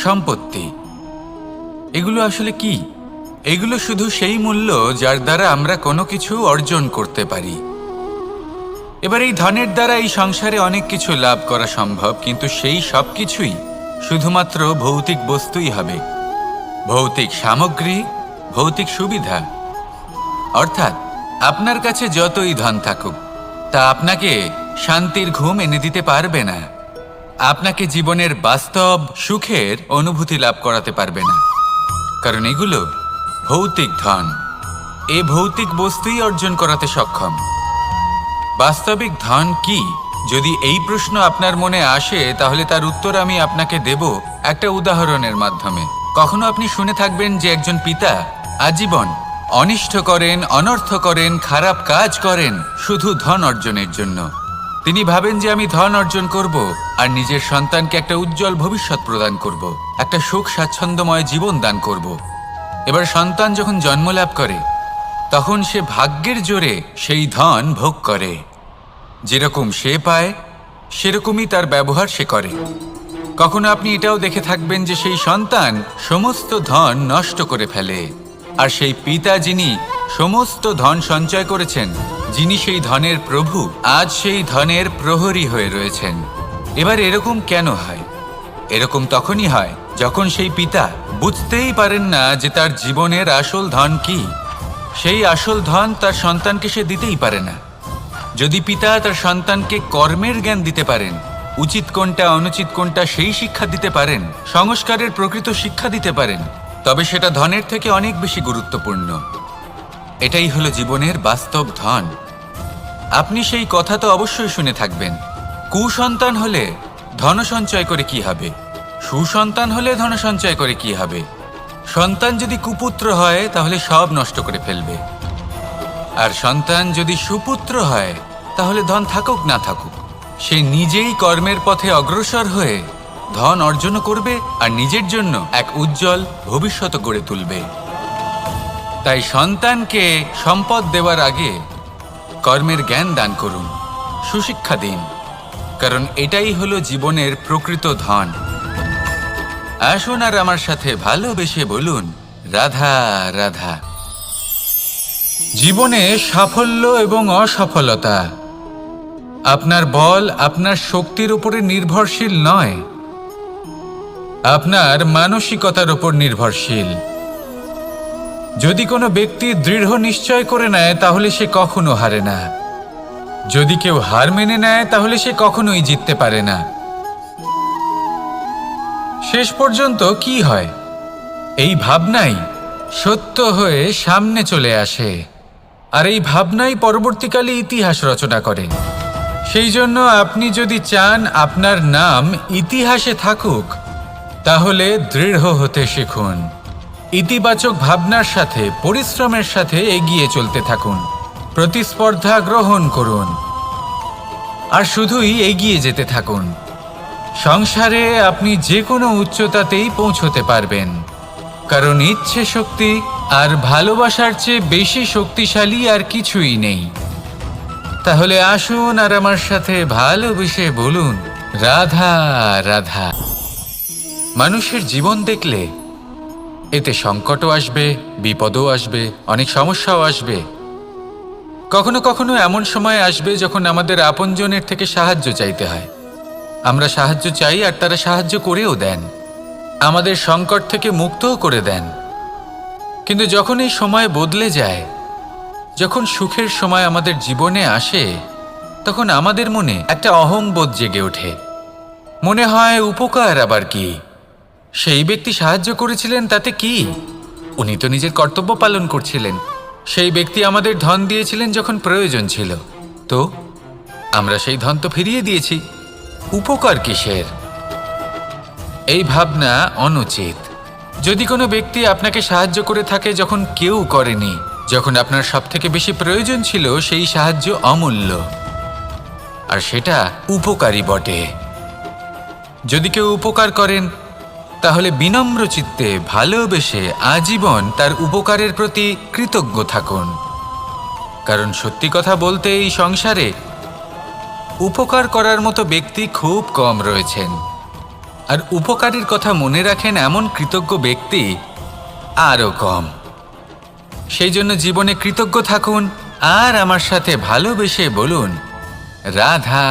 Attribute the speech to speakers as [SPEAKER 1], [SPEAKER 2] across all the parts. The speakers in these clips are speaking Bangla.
[SPEAKER 1] সম্পত্তি, এগুলো আসলে কি? এগুলো শুধু সেই মূল্য যার দ্বারা আমরা কোনো কিছু অর্জন করতে পারি। এবার এই ধনের দ্বারা এই সংসারে অনেক কিছু লাভ করা সম্ভব, কিন্তু সেই সব কিছুই শুধুমাত্র ভৌতিক বস্তুই হবে, ভৌতিক সামগ্রী, ভৌতিক সুবিধা। অর্থাৎ আপনার কাছে যতই ধন থাকুক, তা আপনাকে শান্তির ঘুম এনে দিতে পারবে না, আপনাকে জীবনের বাস্তব সুখের অনুভূতি লাভ করাতে পারবে না, কারণ এগুলো ভৌতিক ধন। এ ভৌতিক বস্তুই অর্জন করাতে সক্ষম। বাস্তবিক ধন কি? যদি এই প্রশ্ন আপনার মনে আসে, তাহলে তার উত্তর আমি আপনাকে দেব একটা উদাহরণের মাধ্যমে। কখনো আপনি শুনে থাকবেন যে একজন পিতা আজীবন অনিষ্ট করেন, অনর্থ করেন, খারাপ কাজ করেন শুধু ধন অর্জনের জন্য। তিনি ভাবেন যে আমি ধন অর্জন করব আর নিজের সন্তানকে একটা উজ্জ্বল ভবিষ্যৎ প্রদান করব, একটা সুখ স্বাচ্ছন্দ্যময় জীবন দান করব। এবার সন্তান যখন জন্ম লাভ করে, তখন সে ভাগ্যের জোরে সেই ধন ভোগ করে। যেরকম সে পায় সেরকমই তার ব্যবহার সে করে। কখনো আপনি এটাও দেখে থাকবেন যে সেই সন্তান সমস্ত ধন নষ্ট করে ফেলে, আর সেই পিতা যিনি সমস্ত ধন সঞ্চয় করেছেন, যিনি সেই ধনের প্রভু, আজ সেই ধনের প্রহরী হয়ে রয়েছেন। এবার এরকম কেন হয়? এরকম তখনই হয় যখন সেই পিতা বুঝতেই পারেন না যে তার জীবনের আসল ধন কি। সেই আসল ধন তার সন্তানকে সে দিতেই পারে না। যদি পিতা তার সন্তানকে কর্মের জ্ঞান দিতে পারেন, উচিত কোনটা অনুচিত কোনটা সেই শিক্ষা দিতে পারেন, সংস্কারের প্রকৃত শিক্ষা দিতে পারেন, তবে সেটা ধনের থেকে অনেক বেশি গুরুত্বপূর্ণ। এটাই হলো জীবনের বাস্তব ধন। আপনি সেই কথা তো অবশ্যই শুনে থাকবেন, কুসন্তান হলে ধন সঞ্চয় করে কি হবে, সুসন্তান হলে ধন সঞ্চয় করে কি হবে। সন্তান যদি কুপুত্র হয় তাহলে সব নষ্ট করে ফেলবে, আর সন্তান যদি সুপুত্র হয় তাহলে ধন থাকুক না থাকুক, সে নিজেই কর্মের পথে অগ্রসর হয়ে ধন অর্জন করবে আর নিজের জন্য এক উজ্জ্বল ভবিষ্যৎ গড়ে তুলবে। তাই সন্তানকে সম্পদ দেওয়ার আগে কর্মের জ্ঞান দান করুন, সুশিক্ষা দিন, কারণ এটাই হলো জীবনের প্রকৃত ধন। আসুন আর আমার সাথে ভালোবেসে বলুন, রাধা রাধা। জীবনে সাফল্য এবং অসফলতা আপনার বল, আপনার শক্তির উপরে নির্ভরশীল নয়, আপনার মানসিকতার উপর নির্ভরশীল। যদি কোনো ব্যক্তি দৃঢ় নিশ্চয় করে নেয় তাহলে সে কখনো হারে না। যদি কেউ হার মেনে নেয় তাহলে সে কখনোই জিততে পারে না। শেষ পর্যন্ত কি হয়? এই ভাবনাই সত্য হয়ে সামনে চলে আসে, আর এই ভাবনাই পরবর্তীকালে ইতিহাস রচনা করে। সেই জন্য আপনি যদি চান আপনার নাম ইতিহাসে থাকুক, তাহলে দৃঢ় হতে শিখুন। ইতিবাচক ভাবনার সাথে, পরিশ্রমের সাথে এগিয়ে চলতে থাকুন, প্রতিস্পর্ধা গ্রহণ করুন, আর শুধুই এগিয়ে যেতে থাকুন। সংসারে আপনি যে কোনো উচ্চতাতেই পৌঁছতে পারবেন, কারণ ইচ্ছে শক্তি আর ভালোবাসার চেয়ে বেশি শক্তিশালী আর কিছুই নেই। তাহলে আসুন আর আমার সাথে ভালোবেসে বলুন, রাধা রাধা। মানুষের জীবন দেখলে এতে সংকটও আসবে, বিপদও আসবে, অনেক সমস্যাও আসবে। কখনো কখনো এমন সময় আসবে যখন আমাদের আপনজনের থেকে সাহায্য চাইতে হয়। আমরা সাহায্য চাই আর তারা সাহায্য করেও দেন, আমাদের সংকট থেকে মুক্তও করে দেন। কিন্তু যখন এই সময় বদলে যায়, যখন সুখের সময় আমাদের জীবনে আসে, তখন আমাদের মনে একটা অহংবোধ জেগে ওঠে। মনে হয় উপকার আবার কি, সেই ব্যক্তি সাহায্য করেছিলেন তাতে কি, উনি তো নিজের কর্তব্য পালন করছিলেন। সেই ব্যক্তি আমাদের ধন দিয়েছিলেন যখন প্রয়োজন ছিল, তো আমরা সেই ধন তো ফিরিয়ে দিয়েছি, উপকার কিসের? এই ভাবনা অনুচিত। যদি কোনো ব্যক্তি আপনাকে সাহায্য করে থাকে যখন কেউ করেনি, যখন আপনার সবথেকে বেশি প্রয়োজন ছিল, সেই সাহায্য অমূল্য, আর সেটা উপকারী বটে। যদি কেউ উপকার করেন, তাহলে বিনম্র চিত্তে ভালোবেসে আজীবন তার উপকারের প্রতি কৃতজ্ঞ থাকুন। কারণ সত্যি কথা বলতে এই সংসারে উপকার করার মতো ব্যক্তি খুব কম রয়েছেন। আর উপকারীর কথা মনে রাখেন এমন কৃতজ্ঞ ব্যক্তি আরও কম। সেই জন্য জীবনে কৃতজ্ঞ থাকুন আর আমার সাথে ভালোবেসে বলুন, রাধা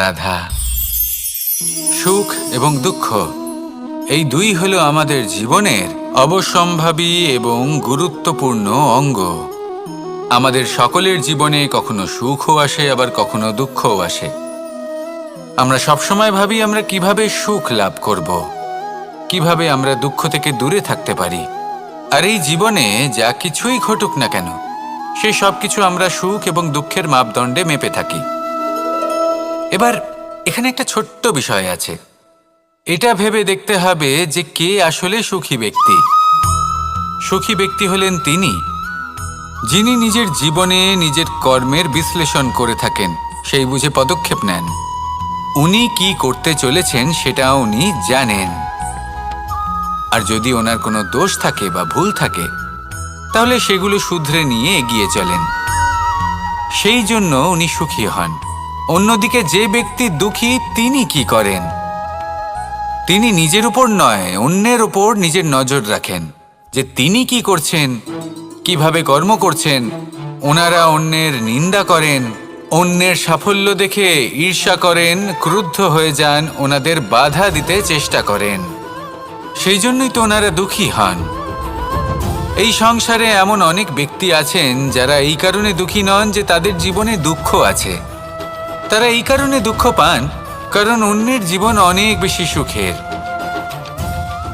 [SPEAKER 1] রাধা। সুখ এবং দুঃখ এই দুই হলো আমাদের জীবনের অবশ্যম্ভাবী এবং গুরুত্বপূর্ণ অঙ্গ। আমাদের সকলের জীবনে কখনো সুখও আসে, আবার কখনো দুঃখও আসে। আমরা সবসময় ভাবি আমরা কিভাবে সুখ লাভ করব, কিভাবে আমরা দুঃখ থেকে দূরে থাকতে পারি। আর এই জীবনে যা কিছুই ঘটুক না কেন, সেই সব কিছু আমরা সুখ এবং দুঃখের মাপদণ্ডে মেপে থাকি। এবার এখানে একটা ছোট্ট বিষয় আছে, এটা ভেবে দেখতে হবে যে কে আসলে সুখী ব্যক্তি। সুখী ব্যক্তি হলেন তিনি যিনি নিজের জীবনে নিজের কর্মের বিশ্লেষণ করে থাকেন, সেই বুঝে পদক্ষেপ নেন। উনি কি করতে চলেছেন সেটা উনি জানেন, আর যদি ওনার কোনো দোষ থাকে বা ভুল থাকে তাহলে সেগুলো শুধরে নিয়ে এগিয়ে চলেন। সেই জন্য উনি সুখী হন। অন্যদিকে যে ব্যক্তি দুঃখী, তিনি কি করেন? তিনি নিজের উপর নয়, অন্যের উপর নিজের নজর রাখেন যে তিনি কি করছেন, কিভাবে কর্ম করছেন। ওনারা অন্যের নিন্দা করেন, অন্যের সাফল্য দেখে ঈর্ষা করেন, ক্রুদ্ধ হয়ে যান, ওনাদের বাধা দিতে চেষ্টা করেন। সেই জন্যই তো ওনারা দুঃখী হন। এই সংসারে এমন অনেক ব্যক্তি আছেন যারা এই কারণে দুঃখী নন যে তাদের জীবনে দুঃখ আছে। তারা এই কারণে দুঃখ পান কারণ অন্যের জীবন অনেক বেশি সুখের।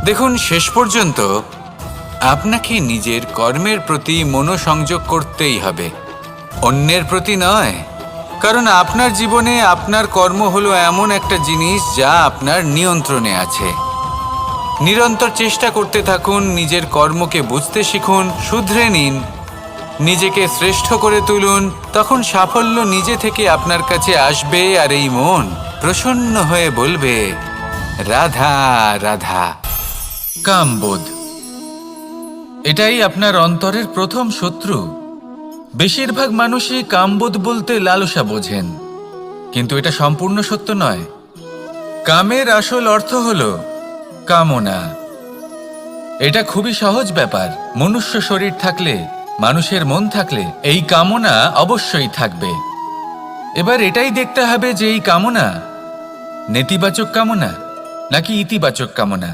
[SPEAKER 1] দেখুন, শেষ পর্যন্ত আপনাকে নিজের কর্মের প্রতি মনোসংযোগ করতেই হবে, অন্যের প্রতি নয়। কারণ আপনার জীবনে আপনার কর্ম হলো এমন একটা জিনিস যা আপনার নিয়ন্ত্রণে আছে। নিরন্তর চেষ্টা করতে থাকুন, নিজের কর্মকে বুঝতে শিখুন, শুধরে নিন, নিজেকে শ্রেষ্ঠ করে তুলুন। তখন সাফল্য নিজে থেকে আপনার কাছে আসবে, আর এই মন প্রসন্ন হয়ে বলবে, রাধা রাধা। কামবোধ, এটাই আপনার অন্তরের প্রথম শত্রু। বেশিরভাগ মানুষই কামবোধ বলতে লালসা বোঝেন, কিন্তু এটা সম্পূর্ণ সত্য নয়। কামের আসল অর্থ হলো কামনা। এটা খুবই সহজ ব্যাপার। মনুষ্য শরীর থাকলে, মানুষের মন থাকলে এই কামনা অবশ্যই থাকবে। এবার এটাই দেখতে হবে যে এই কামনা নেতিবাচক কামনা নাকি ইতিবাচক কামনা।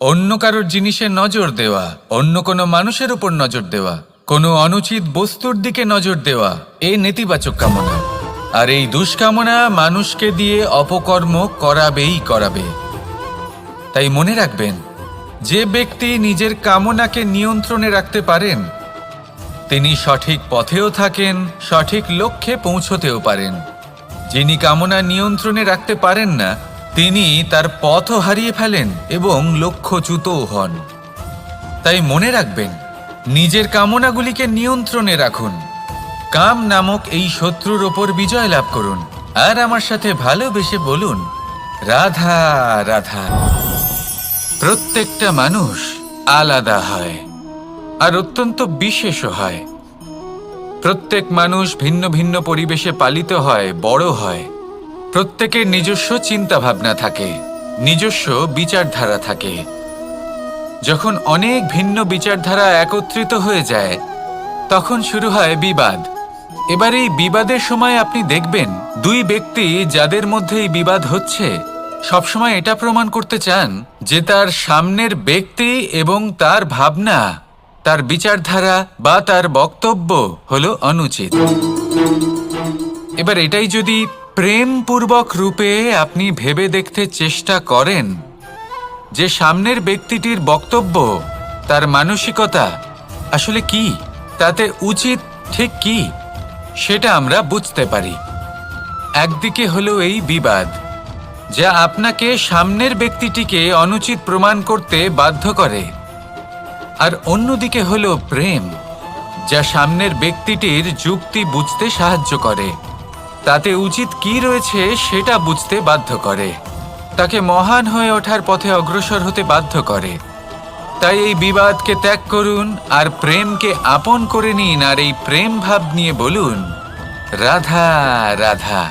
[SPEAKER 1] অন্য কারোর জিনিসে নজর দেওয়া, অন্য কোনো মানুষের উপর নজর দেওয়া, কোনো অনুচিত বস্তুর দিকে নজর দেওয়া, এই নেতিবাচক কামনা। আর এই দুষ্কামনা মানুষকে দিয়ে অপকর্ম করাবেই করাবে। তাই মনে রাখবেন, যে ব্যক্তি নিজের কামনাকে নিয়ন্ত্রণে রাখতে পারেন তিনি সঠিক পথেও থাকেন, সঠিক লক্ষ্যে পৌঁছতেও পারেন। যিনি কামনা নিয়ন্ত্রণে রাখতে পারেন না, তিনি তার পথও হারিয়ে ফেলেন এবং লক্ষ্যচ্যুতও হন। তাই মনে রাখবেন, নিজের কামনাগুলিকে নিয়ন্ত্রণে রাখুন। কাম নামক এই শত্রুর ওপর বিজয় লাভ করুন, আর আমার সাথে ভালোবেসে বলুন, রাধা রাধা। প্রত্যেকটা মানুষ আলাদা হয় আর অত্যন্ত বিশেষও হয়। প্রত্যেক মানুষ ভিন্ন ভিন্ন পরিবেশে পালিত হয়, বড় হয়। প্রত্যেকের নিজস্ব চিন্তা ভাবনা থাকে, নিজস্ব বিচারধারা থাকে। যখন অনেক ভিন্ন বিচারধারা একত্রিত হয়ে যায় তখন শুরু হয় বিবাদ। এবার এই বিবাদের সময় আপনি দেখবেন, দুই ব্যক্তি যাদের মধ্যে এই বিবাদ হচ্ছে সবসময় এটা প্রমাণ করতে চান যে তার সামনের ব্যক্তি এবং তার ভাবনা, তার বিচারধারা বা তার বক্তব্য হলো অনুচিত। এবার এটাই যদি প্রেমপূর্বক রূপে আপনি ভেবে দেখতে চেষ্টা করেন যে সামনের ব্যক্তিটির বক্তব্য, তার মানসিকতা আসলে কি, তাতে উচিত ঠিক কি, সেটা আমরা বুঝতে পারি। একদিকে হলো এই বিবাদ যা আপনাকে সামনের ব্যক্তিটিকে অনুচিত প্রমাণ করতে বাধ্য করে, আর অন্যদিকে হলো প্রেম যা সামনের ব্যক্তিটির যুক্তি বুঝতে সাহায্য করে, তাতে উচিত কি রয়েছে সেটা বুঝতে বাধ্য করে, তাকে মহান হয়ে ওঠার পথে অগ্রসর হতে বাধ্য করে। তাই এই বিবাদকে ত্যাগ করুন আর প্রেমকে আপন করে নিন, আর এই প্রেম ভাব নিয়ে বলুন, রাধা রাধা।